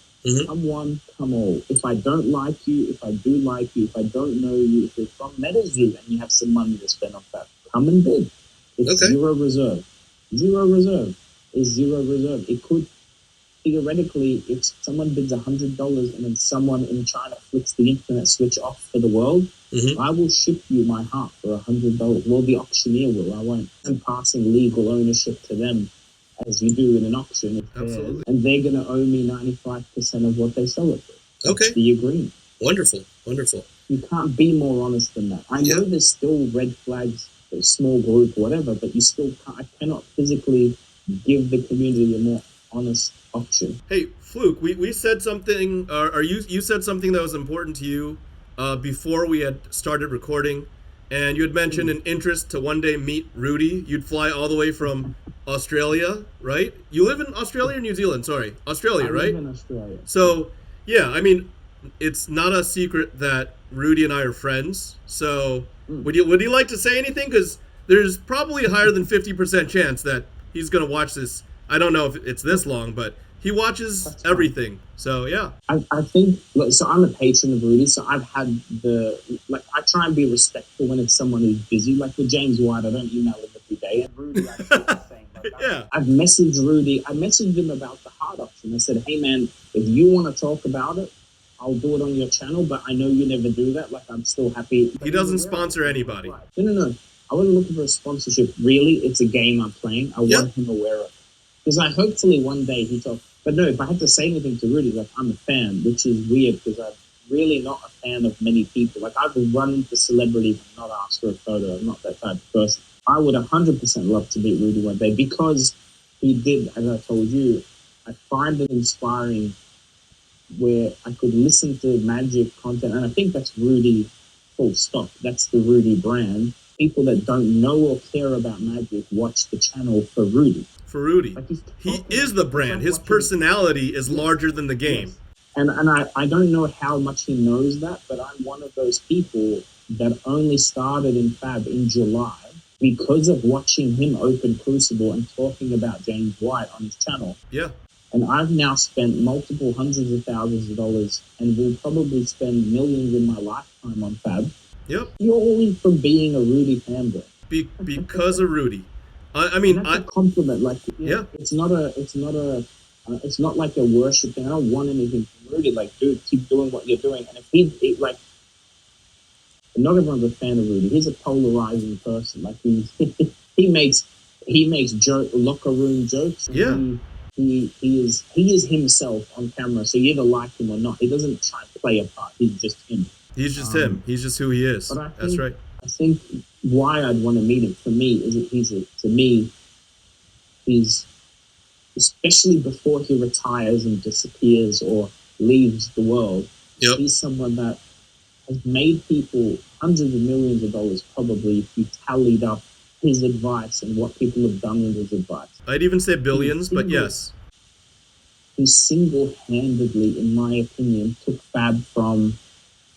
Come one, come all. If I don't like you, if I do like you, if I don't know you, if you're from MetaZoo and you have some money to spend on that, come and bid. It's zero reserve. Zero reserve is zero reserve. It could, theoretically, if someone bids $100 and then someone in China flicks the internet switch off for the world, I will ship you my heart for $100. Well, the auctioneer will. I won't. I'm passing legal ownership to them, as you do in an auction. Absolutely. And they're going to owe me 95% of what they sell it for. That's the agreement. Wonderful. Wonderful. You can't be more honest than that. I know there's still red flags, a small group, whatever, but you still can't. I cannot physically give the community a more honest auction. Hey, Fluke, we said something, or you said something that was important to you before we had started recording, and you had mentioned an interest to one day meet Rudy. You'd fly all the way from Australia, right? You live in Australia or New Zealand? Sorry, Australia, right? I live in Australia. So, yeah, I mean, it's not a secret that Rudy and I are friends. So, would you like to say anything? Because there's probably a higher than 50% chance that he's going to watch this. I don't know if it's this long, but he watches everything. So, yeah. I think, look, so I'm a patron of Rudy, so I've had I try and be respectful when it's someone who's busy. Like with James White, I don't email him every day. And Rudy, I feel the same. I've messaged Rudy. I messaged him about the heart auction. I said, hey, man, if you want to talk about it, I'll do it on your channel, but I know you never do that. Like, I'm still happy. He doesn't sponsor anybody. No. I wasn't looking for a sponsorship. Really, it's a game I'm playing. I want him aware of it. Because hopefully one day he talks. But no, if I had to say anything to Rudy, like, I'm a fan, which is weird because I'm really not a fan of many people. Like, I've run into celebrities and not asked for a photo. I'm not that type of person. I would 100% love to meet Rudy one day because he did, as I told you, I find it inspiring where I could listen to magic content. And I think that's Rudy, full stop. That's the Rudy brand. People that don't know or care about magic watch the channel for Rudy. For Rudy. Like he is the brand. His personality is larger than the game. Yes. And I don't know how much he knows that, but I'm one of those people that only started in FaB in July because of watching him open Crucible and talking about James White on his channel. Yeah. And I've now spent multiple hundreds of thousands of dollars and will probably spend millions in my lifetime on FaB. Yep. Purely from being a Rudy fanboy. Because of Rudy. I mean, that's a compliment. Like, it's not like a worship thing. I don't want anything from Rudy. Like, dude, keep doing what you're doing. And if he like, not everyone's a fan of Rudy. He's a polarizing person. Like, he makes locker room jokes. And he is himself on camera. So you either like him or not. He doesn't try to play a part. He's just him. He's just him. He's just who he is. That's right. I think why I'd want to meet him, for me, is that he's, especially before he retires and disappears or leaves the world, he's someone that has made people hundreds of millions of dollars, probably, if you tallied up his advice and what people have done with his advice. I'd even say billions, but yes. He single-handedly, in my opinion, took FaB from...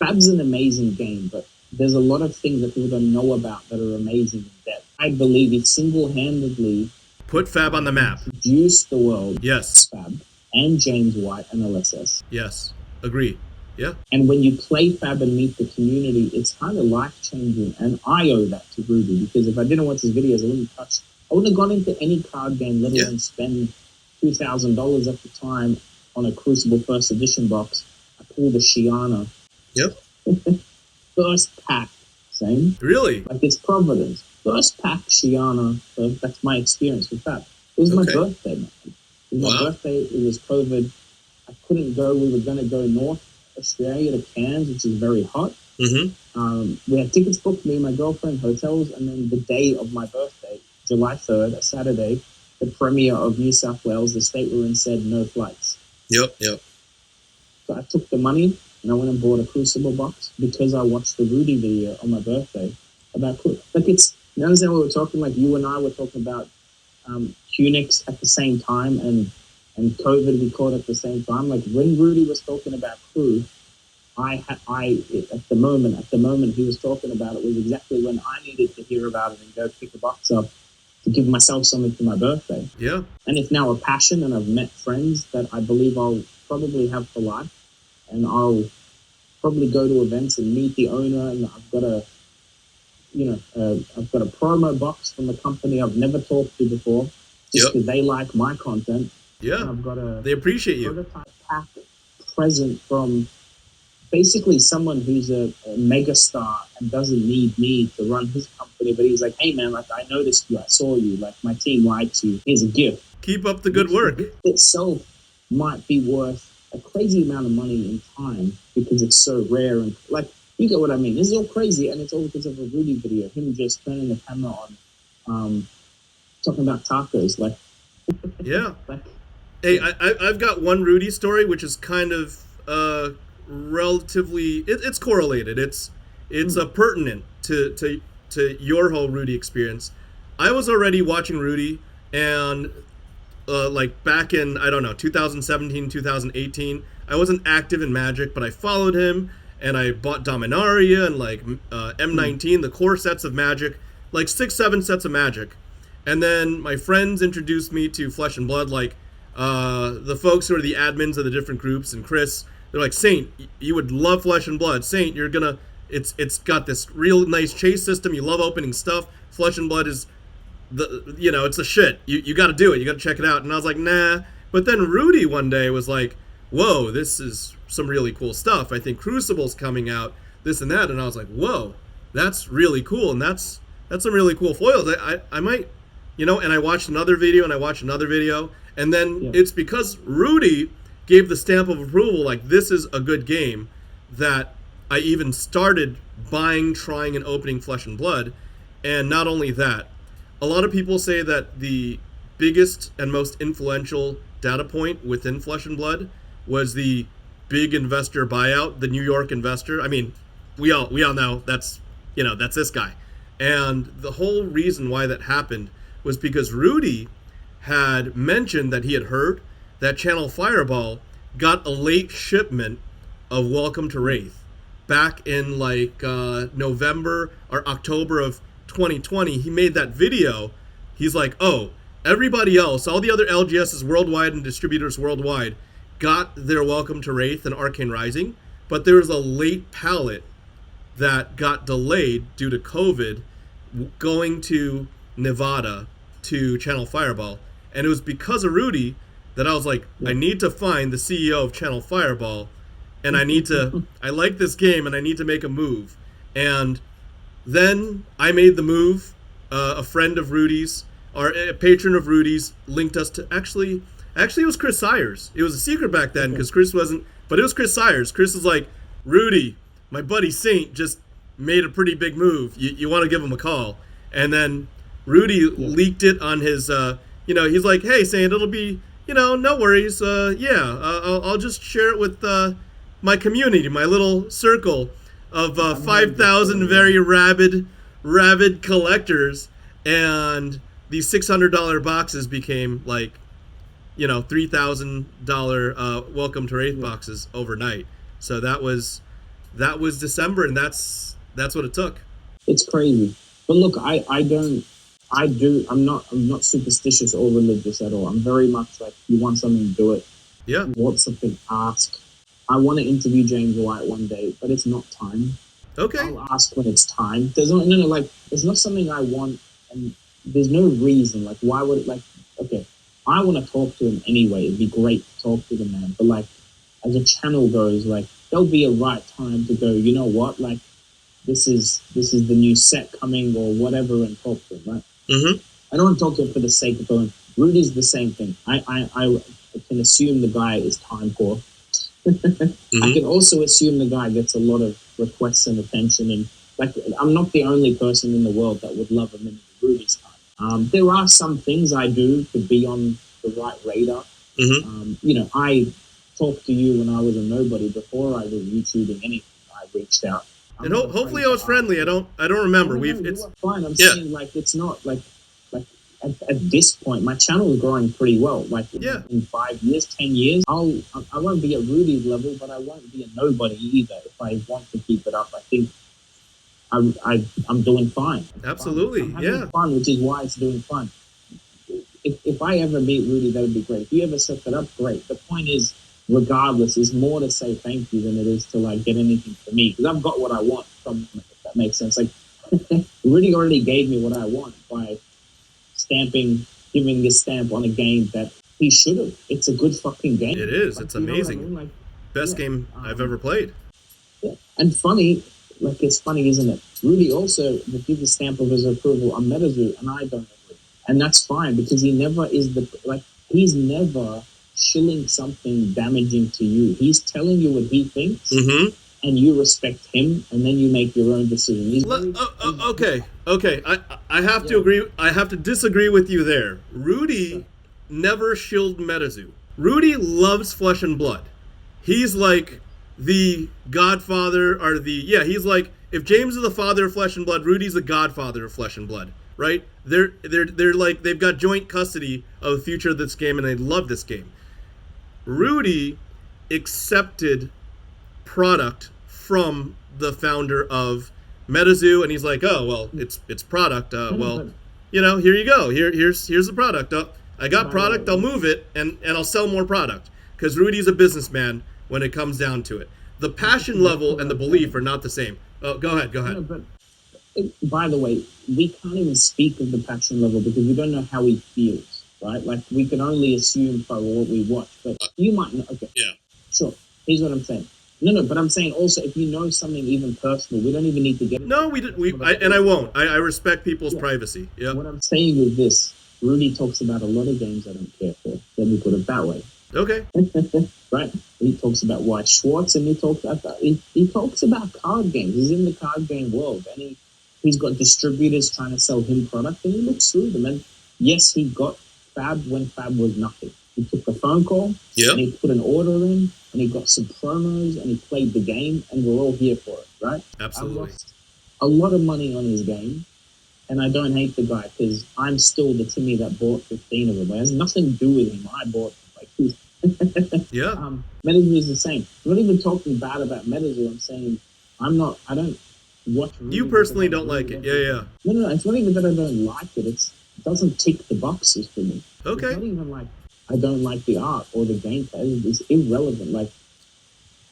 FaB's an amazing game, but there's a lot of things that people don't know about that are amazing in depth. I believe he single-handedly put FaB on the map. Introduced the world. Yes. FaB and James White and LSS. Yes. Agree. Yeah. And when you play FaB and meet the community, it's kind of life-changing. And I owe that to Rudy, because if I didn't watch his videos, I wouldn't have gone into any card game, let alone spend $2,000 at the time on a Crucible First Edition box. I pulled a Shiana. Yep. First pack, same. Really? Like, it's Providence. First pack Shiana. So that's my experience with FaB. It was my birthday, man. It was my birthday. It was COVID. I couldn't go. We were going to go North Australia to Cairns, which is very hot. Mm-hmm. We had tickets booked, me and my girlfriend, hotels, and then the day of my birthday, July 3rd, a Saturday, the Premier of New South Wales, the state we're in, said no flights. Yep. So I took the money and I went and bought a Crucible box because I watched the Rudy video on my birthday about like, it's, you understand what we're talking, like you and I were talking about Unix at the same time and COVID we caught at the same time. Like when Rudy was talking about crew, at the moment he was talking about it was exactly when I needed to hear about it and go pick a box up to give myself something for my birthday. Yeah. And it's now a passion, and I've met friends that I believe I'll probably have for life, and I'll probably go to events and meet the owner, and I've got a promo box from a company I've never talked to before, just because they like my content. Yeah. And I've got they appreciate you. Prototype pack present from basically someone who's a mega star and doesn't need me to run his company, but he's like, hey man, like I noticed you, I saw you, like my team likes you, here's a gift. Keep up the good work. It itself might be worth a crazy amount of money in time because it's so rare, and like, you get what I mean. This is all crazy, and it's all because of a Rudy video, him just turning the camera on, talking about tacos, like. Yeah. Like, hey, I've got one Rudy story, which is kind of relatively, it's correlated. It's pertinent to your whole Rudy experience. I was already watching Rudy, and like back in, I don't know, 2017, 2018, I wasn't active in Magic, but I followed him, and I bought Dominaria and like M19, the core sets of Magic, like 6-7 sets of Magic. And then my friends introduced me to Flesh and Blood, like the folks who are the admins of the different groups, and Chris, they're like, Saint, you would love Flesh and Blood. Saint, you're gonna, it's got this real nice chase system. You love opening stuff. Flesh and Blood is it's a shit. You got to do it. You got to check it out. And I was like, nah. But then Rudy one day was like, whoa, this is some really cool stuff. I think Crucible's coming out, this and that. And I was like, whoa, that's really cool. And that's some really cool foils. I might, and I watched another video and I watched another video. And then it's because Rudy gave the stamp of approval, like this is a good game, that I even started buying, trying, and opening Flesh and Blood. And not only that, a lot of people say that the biggest and most influential data point within Flesh and Blood was the big investor buyout, the New York investor. I mean, we all know that's this guy. And the whole reason why that happened was because Rudy had mentioned that he had heard that Channel Fireball got a late shipment of Welcome to Wraith back in like November or October of 2020. He made that video. He's like, oh, everybody else, all the other LGSs worldwide and distributors worldwide got their Welcome to Wraith and Arcane Rising, but there was a late pallet that got delayed due to COVID going to Nevada to Channel Fireball. And it was because of Rudy that I was like, I need to find the CEO of Channel Fireball, and I like this game, and I need to make a move. And then I made the move. A friend of Rudy's, or a patron of Rudy's, linked us to, actually it was Chris Sayers. It was a secret back then because Chris wasn't, but it was Chris Sayers. Chris was like, Rudy, my buddy Saint just made a pretty big move. You want to give him a call. And then Rudy leaked it on his, he's like, hey, Saint, it'll be, no worries. I'll just share it with my community, my little circle of 5,000 very rabid collectors. and these $600 boxes became like, $3,000 welcome to Wraith boxes overnight. So that was December, and that's what it took. It's crazy. But look, I'm not superstitious or religious at all. I'm very much like, you want something, do it. Yeah. You want something, ask. I want to interview James White one day, but it's not time. Okay. I'll ask when it's time. There's it's not something I want, and there's no reason. Like, why would it, okay, I want to talk to him anyway. It'd be great to talk to the man. But like, as a channel goes, like, there'll be a right time to go, you know what, like, this is the new set coming or whatever, and talk to him, right? Mm-hmm. I don't want to talk to him for the sake of going. Rudy's the same thing. I can assume the guy is time poor. Mm-hmm. I can also assume the guy gets a lot of requests and attention, and like, I'm not the only person in the world that would love a minute of Rudy's time. There are some things I do to be on the right radar. Mm-hmm. I talked to you when I was a nobody before I was YouTubing anything. I reached out. And hopefully I was friendly. I don't remember. It's fine. I'm saying, like, it's not like at this point, my channel is growing pretty well. Like, in 5 years, 10 years, I won't be at Rudy's level, but I won't be a nobody either. If I want to keep it up, I think I'm doing fine. Absolutely, I'm having fun, which is why it's doing fun. If I ever meet Rudy, that would be great. If you ever set that up, great. The point is, regardless, is more to say thank you than it is to like get anything for me, because I've got what I want from it, if that makes sense. Like, Rudy already gave me what I want by giving this stamp on a game that he should have. It's a good fucking game. It is. Like, it's amazing. I mean? Like, best game I've ever played. Yeah. And funny, like, it's funny, isn't it? Rudy also would give the stamp of his approval on MetaZoo, and I don't agree. And that's fine, because he never is he's never shilling something damaging to you. He's telling you what he thinks, mm-hmm. and you respect him, and then you make your own decision. Okay. I have to agree. I have to disagree with you there. Rudy never shilled MetaZoo. Rudy loves Flesh and Blood. He's like the godfather, or he's like, if James is the father of Flesh and Blood, Rudy's the godfather of Flesh and Blood, right? They're like, they've got joint custody of the future of this game, and they love this game. Rudy accepted product from the founder of MetaZoo, and he's like, oh, well, it's product. Here you go. Here's the product. I got product. I'll move it, and I'll sell more product, because Rudy's a businessman when it comes down to it. The passion level and the belief are not the same. Oh, go ahead. No, but by the way, we can't even speak of the passion level because we don't know how he feels. Right? Like, we can only assume by what we watch, but you might know. Okay. Yeah. Sure. Here's what I'm saying. No, but I'm saying also, if you know something even personal, we don't even need to get into it. I won't. I respect people's privacy. Yeah. What I'm saying is this: Rudy talks about a lot of games I don't care for. Let me put it that way. Okay. Right? He talks about White Schwartz, and he talks about card games. He's in the card game world, and he's got distributors trying to sell him product, and he looks through them. And yes, he got FaB when FaB was nothing. He took a phone call, and he put an order in, and he got some promos, and he played the game, and we're all here for it, right? Absolutely. I lost a lot of money on his game, and I don't hate the guy, because I'm still the Timmy that bought 15 of them. It has nothing to do with him. I bought like 2. Yeah. MetaZoo is the same. I'm not even talking bad about MetaZoo. I'm saying I don't watch. You personally don't like it. Yeah. No. It's not even that I don't like it. It doesn't tick the boxes for me. Okay. It's not even like I don't like the art or the gameplay. It's irrelevant. Like,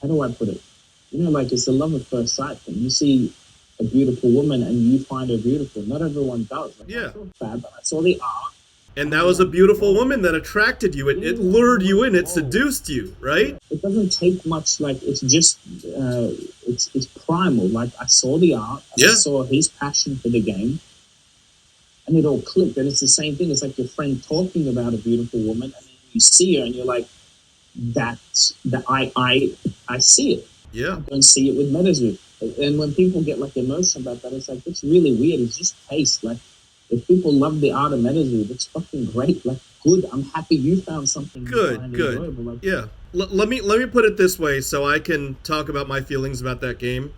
how do I put it? Like, it's a love at first sight thing. You see a beautiful woman and you find her beautiful. Not everyone does. Like, I saw FaB, but I saw the art. And that was a beautiful woman that attracted you. It lured you in. It seduced you, right? It doesn't take much. Like, it's just, it's primal. Like, I saw the art. I saw his passion for the game. And it all clicked. And it's the same thing. It's like your friend talking about a beautiful woman, and then you see her, and you're like, I see it. Yeah. I don't see it with MetaZoo. And when people get like emotional about that, it's like, it's really weird. It's just taste. Like, if people love the art of MetaZoo, that's fucking great. Like, good. I'm happy you found something good. Enjoyable. Like, yeah. Let me put it this way, so I can talk about my feelings about that game.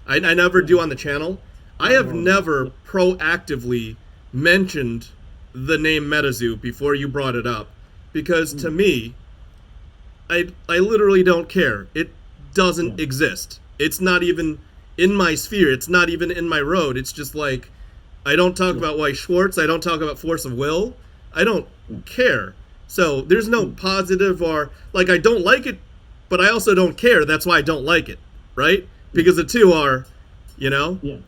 I never do on the channel. I have never proactively mentioned the name MetaZoo before you brought it up, because to me, I literally don't care. It doesn't exist. It's not even in my sphere. It's not even in my road. It's just like, I don't talk about White Schwartz. I don't talk about Force of Will. I don't care. So there's no positive or, like, I don't like it, but I also don't care. That's why I don't like it, right? Because the two are,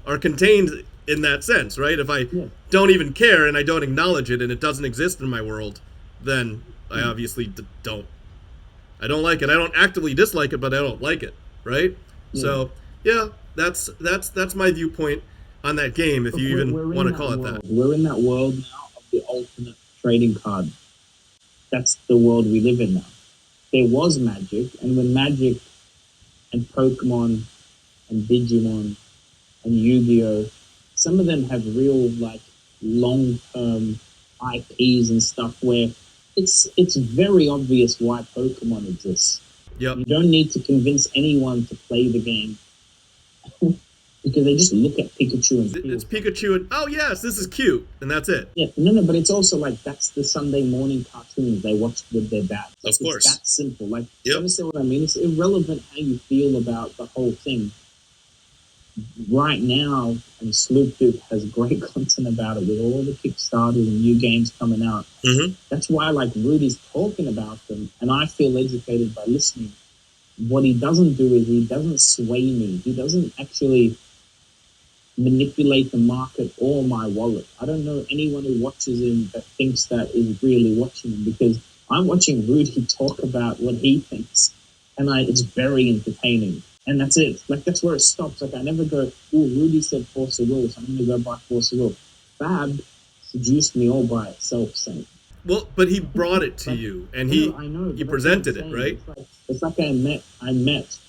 are contained in that sense, right? If I don't even care and I don't acknowledge it and it doesn't exist in my world, then I obviously don't. I don't like it. I don't actively dislike it, but I don't like it, right? So, that's my viewpoint on that game, if you even want to call it that. We're in that world now of the ultimate trading card. That's the world we live in now. There was Magic, and when Magic and Pokemon and Digimon and Yu-Gi-Oh, some of them have real, like, long-term IPs and stuff where it's very obvious why Pokemon exists. Yep. You don't need to convince anyone to play the game because they just look at Pikachu and it's Pikachu and, oh yes, this is cute, and that's it. Yeah, no, but it's also like, that's the Sunday morning cartoons they watch with their dads. Of course. It's that simple. Like, you understand what I mean? It's irrelevant how you feel about the whole thing. Right now, and Fluke has great content about it with all the Kickstarters and new games coming out. That's why, like, Rudy's talking about them, and I feel educated by listening. What he doesn't do is he doesn't sway me. He doesn't actually manipulate the market or my wallet. I don't know anyone who watches him that thinks that is really watching him, because I'm watching Rudy talk about what he thinks, and it's very entertaining. And that's it. Like, that's where it stops. Like, I never go, oh, Rudy said Force of Will, so I'm going to go buy Force of Will. FaB seduced me all by itself, saying. Well, but he brought it to you, and he presented it, right? It's like I met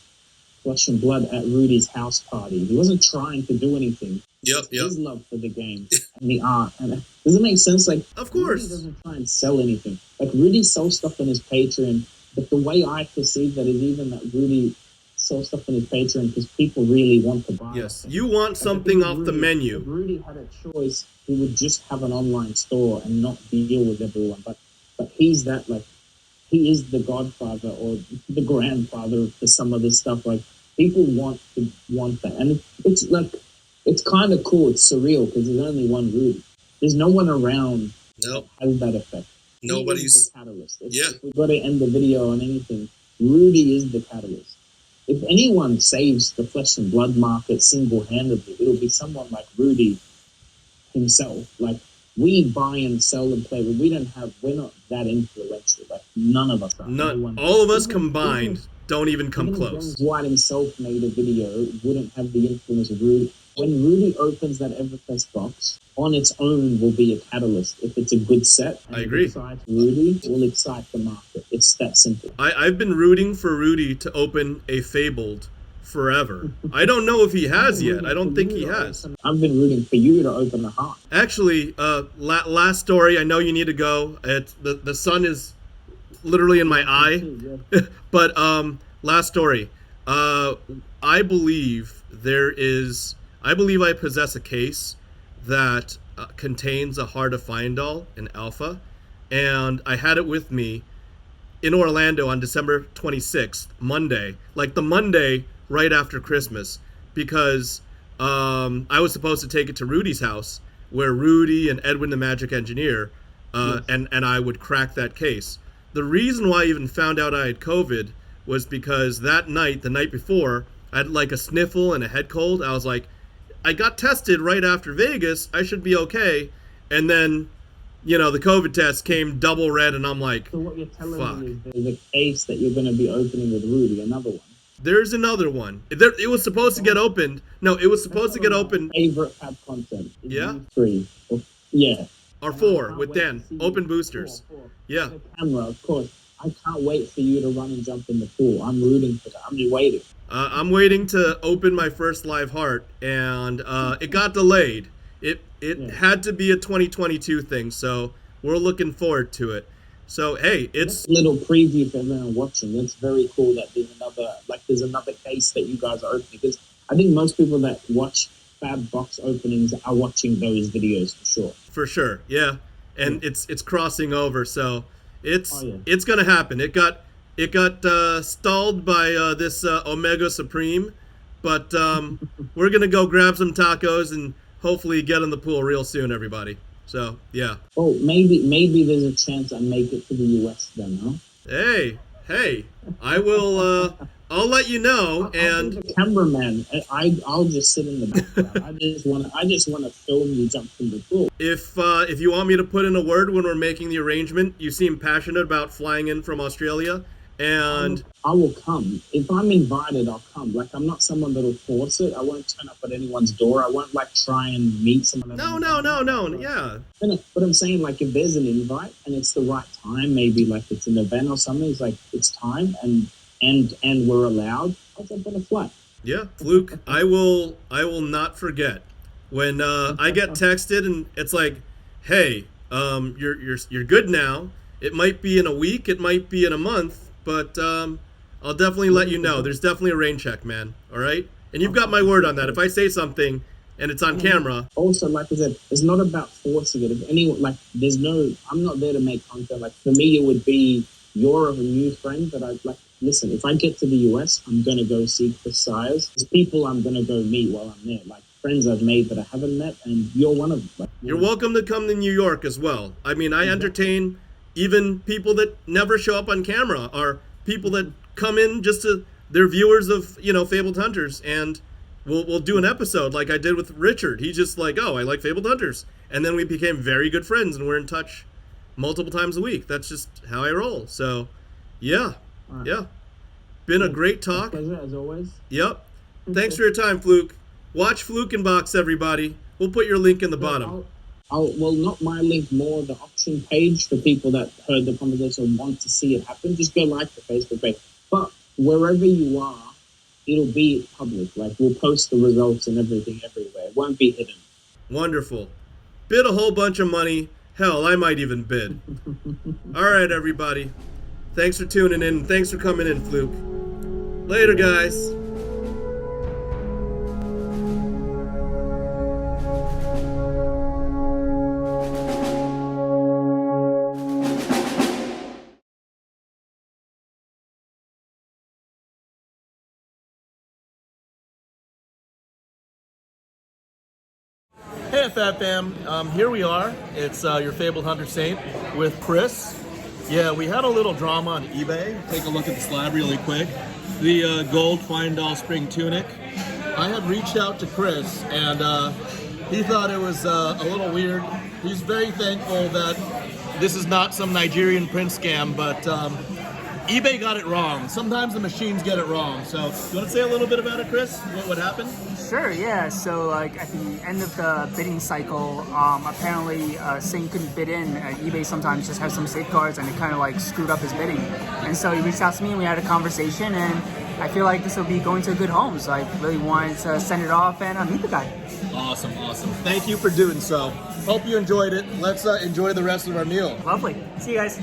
Flesh and Blood at Rudy's house party. He wasn't trying to do anything. His love for the game and the art. And does it make sense? Like, of course. Rudy doesn't try and sell anything. Like, Rudy sells stuff on his Patreon, but the way I perceive that is even that Rudy sells stuff on his Patreon because people really want to buy it. Yes, you want something off the menu. If Rudy had a choice, he would just have an online store and not deal with everyone. But he's that, like, he is the godfather or the grandfather for some of this stuff. Like, people want that. And it's like, it's kind of cool. It's surreal because there's only one Rudy. There's no one around that has that effect. Nobody's the catalyst. If we've got to end the video on anything, Rudy is the catalyst. If anyone saves the flesh and blood market single-handedly, it'll be someone like Rudy himself. Like, we buy and sell and play, but we're not that influential. Like, none of us are. All of us combined don't even come close. If White himself made a video, it wouldn't have the influence of Rudy. When Rudy opens that Everfest box, on its own will be a catalyst. If it's a good set, and I agree. It excites Rudy, it will excite the market. It's that simple. I've been rooting for Rudy to open a FaBled forever. I don't know if he has yet. I don't think he has. I've been rooting for you to open the Heart. Actually, last story. I know you need to go. The sun is literally in my eye. But last story. I believe I possess a case that contains a Heart of Fyendal in alpha, and I had it with me in Orlando on December 26th, Monday, like the Monday right after Christmas, because I was supposed to take it to Rudy's house, where Rudy and Edwin the Magic Engineer and I would crack that case. The reason why I even found out I had COVID was because that night, the night before, I had like a sniffle and a head cold. I was like, I got tested right after Vegas. I should be okay. And then, the COVID test came double red, and I'm like, so what you're telling me is there's a case that you're going to be opening with Rudy, another one. There's another one. It was supposed to get opened. No, it was supposed to get opened. Favorite FaB content. Yeah? 3. Yeah. Or 4 with Dan. Open boosters. 4. Yeah. The camera, of course. I can't wait for you to run and jump in the pool. I'm rooting for that. I'm just waiting. I'm waiting to open my first live heart, and it got delayed. It had to be a 2022 thing, so we're looking forward to it. So hey, it's a little preview for everyone watching. It's very cool that there's another case that you guys are opening, because I think most people that watch FaB box openings are watching those videos for sure. For sure, yeah. And it's crossing over, so it's Oh, yeah. it's gonna happen. It got stalled by this Omega Supreme, but we're gonna go grab some tacos and hopefully get in the pool real soon, everybody. So yeah. Oh, maybe there's a chance I make it to the US then, huh? Hey, I will. I'll let you know. I'll be the cameraman. I'll just sit in the background. I just want to film you jump from the pool. If you want me to put in a word when we're making the arrangement, you seem passionate about flying in from Australia, and I will come. If I'm invited, I'll come. Like, I'm not someone that'll force it. I won't turn up at anyone's door. I won't like try and meet someone. No, yeah. But I'm saying, like, if there's an invite and it's the right time, maybe like it's an event or something, it's like it's time and we're allowed, I'll jump on a flight. Yeah, Fluke, I will not forget when I get texted and it's like, hey, you're good now. It might be in a week, it might be in a month, but I'll definitely let you know. There's definitely a rain check, man. All right, and you've got my word on that. If I say something and it's on camera. Also, like I said, it's not about forcing it. If anyone, like, I'm not there to make content. Like, for me, it would be, you're a new friend that I'd like. Listen, if I get to the US, I'm going to go see Chris Sayers. There's people I'm going to go meet while I'm there, like friends I've made that I haven't met, and you're one of them. Like, you're welcome to come to New York as well. I mean, I entertain even people that never show up on camera, or people that come in just to, they're viewers of, Fabled Hunters, and we'll do an episode like I did with Richard. He's just like, oh, I like Fabled Hunters. And then we became very good friends, and we're in touch multiple times a week. That's just how I roll. So, yeah. Right. Yeah. Been a great talk. Pleasure, as always. Yep. Thanks for your time, Fluke. Watch Fluke and Box, everybody. We'll put your link in the bottom. Well, not my link, more the auction page for people that heard the conversation and want to see it happen. Just go like the Facebook page. But wherever you are, it'll be public. Like, we'll post the results and everything everywhere. It won't be hidden. Wonderful. Bid a whole bunch of money. Hell, I might even bid. All right, everybody. Thanks for tuning in. Thanks for coming in, Fluke. Later, guys. Hey, FaB fam. Here we are. It's your Fabled Hunter Saint with Chris. Yeah, we had a little drama on eBay. Take a look at the slab really quick. The gold Fyendal spring tunic. I had reached out to Chris, and he thought it was a little weird. He's very thankful that this is not some Nigerian print scam, but eBay got it wrong. Sometimes the machines get it wrong. So, you want to say a little bit about it, Chris? What happened? Sure, yeah. So, like, at the end of the bidding cycle, apparently Saint couldn't bid in. eBay sometimes just has some safeguards, and it kind of like screwed up his bidding. And so he reached out to me, and we had a conversation, and I feel like this will be going to a good home. So I really wanted to send it off and meet the guy. Awesome. Thank you for doing so. Hope you enjoyed it. Let's enjoy the rest of our meal. Lovely. See you guys.